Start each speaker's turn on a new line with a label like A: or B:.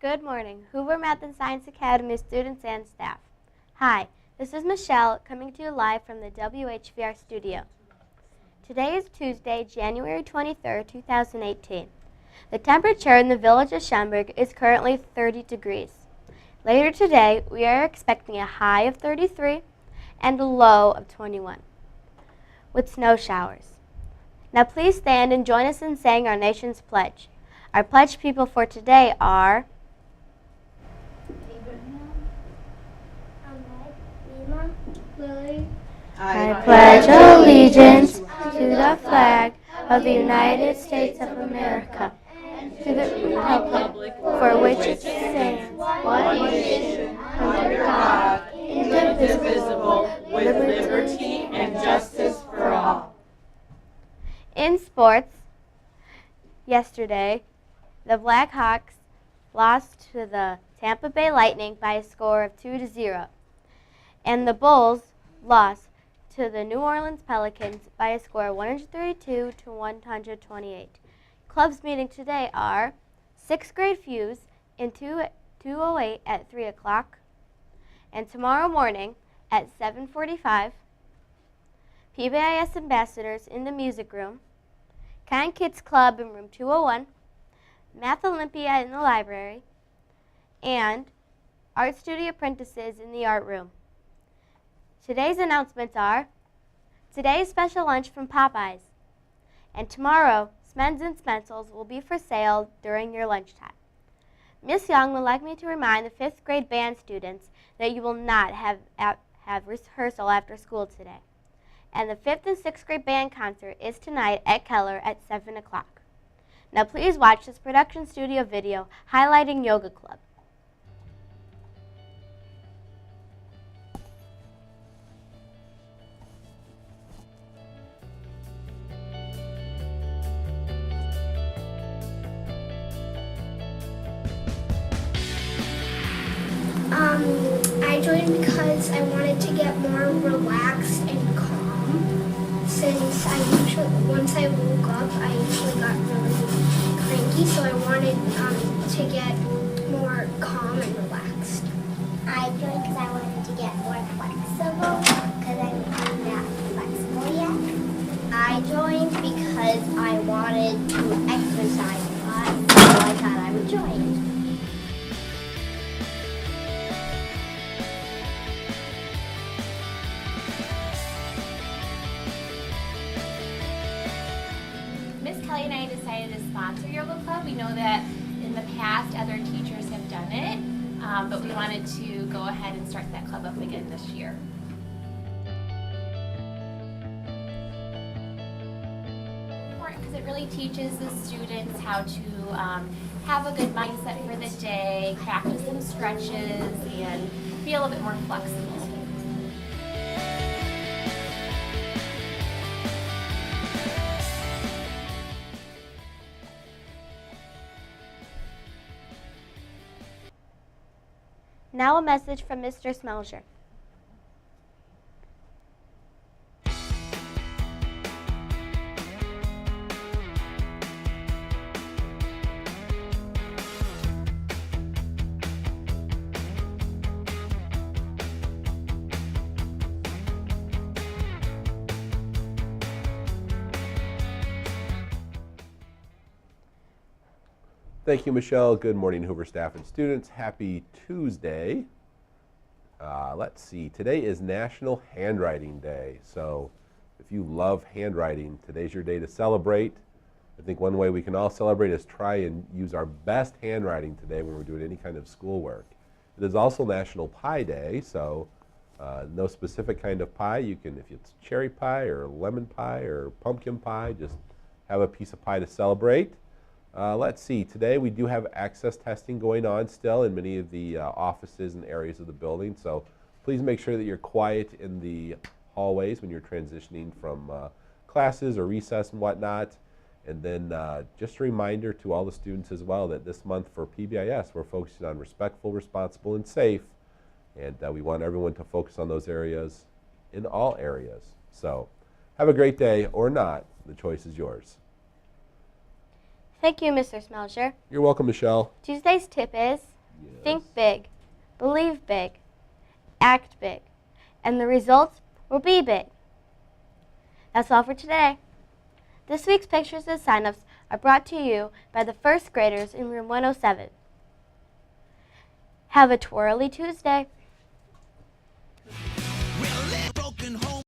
A: Good morning, Hoover Math and Science Academy students and staff. Hi, this is Michelle coming to you live from the WHVR studio. Today is Tuesday, January 23rd, 2018. The temperature in the village of Schaumburg is currently 30 degrees. Later today, we are expecting a high of 33 and a low of 21, with snow showers. Now please stand and join us in saying our nation's pledge. Our pledge people for today are I pledge allegiance to the flag of the United States of America, to the republic for which it stands, one nation, under God, indivisible, with liberty and justice for all. In sports, yesterday, the Blackhawks lost to the Tampa Bay Lightning by a score of 2-0, and the Bulls lost to the New Orleans Pelicans by a score of 132-128. Clubs meeting today are 6th grade Fuse in 208 at 3 o'clock, and tomorrow morning at 7:45, PBIS Ambassadors in the music room, Kind Kids Club in room 201, Math Olympia in the library, and Art Studio Apprentices in the art room. Today's announcements are today's special lunch from Popeyes, and tomorrow Smens and Spencels will be for sale during your lunchtime. Miss Young would like me to remind the 5th grade band students that you will not have rehearsal after school today. And the 5th and 6th grade band concert is tonight at Keller at 7 o'clock. Now please watch this production studio video highlighting Yoga Club.
B: I joined because I wanted to get more relaxed and calm. Since once I woke up, I usually got really cranky, so I wanted to get more calm and relaxed.
C: I joined because I wanted to get more flexible, because I'm not flexible yet.
B: I joined because I wanted to exercise a lot, so I thought I would join.
D: Miss Kelly and I decided to sponsor Yoga Club. We know that in the past other teachers have done it, but we wanted to go ahead and start that club up again this year. Important because it really teaches the students how to have a good mindset for the day, practice some stretches, and be a little bit more flexible.
A: Now a message from Mr. Smelger.
E: Thank you, Michelle. Good morning, Hoover staff and students. Happy Tuesday. Let's see. Today is National Handwriting Day. So if you love handwriting, today's your day to celebrate. I think one way we can all celebrate is try and use our best handwriting today when we're doing any kind of schoolwork. It is also National Pie Day, so no specific kind of pie. You can, if it's cherry pie or lemon pie or pumpkin pie, just have a piece of pie to celebrate. Let's see, today we do have access testing going on still in many of the offices and areas of the building, so please make sure that you're quiet in the hallways when you're transitioning from classes or recess and whatnot. And then just a reminder to all the students as well that this month for PBIS we're focusing on respectful, responsible, and safe, and we want everyone to focus on those areas in all areas. So have a great day or not, the choice is yours.
A: Thank you, Mr. Smelger.
E: You're welcome, Michelle.
A: Tuesday's tip is Think big, believe big, act big, and the results will be big. That's all for today. This week's pictures and sign-ups are brought to you by the first graders in room 107. Have a twirly Tuesday.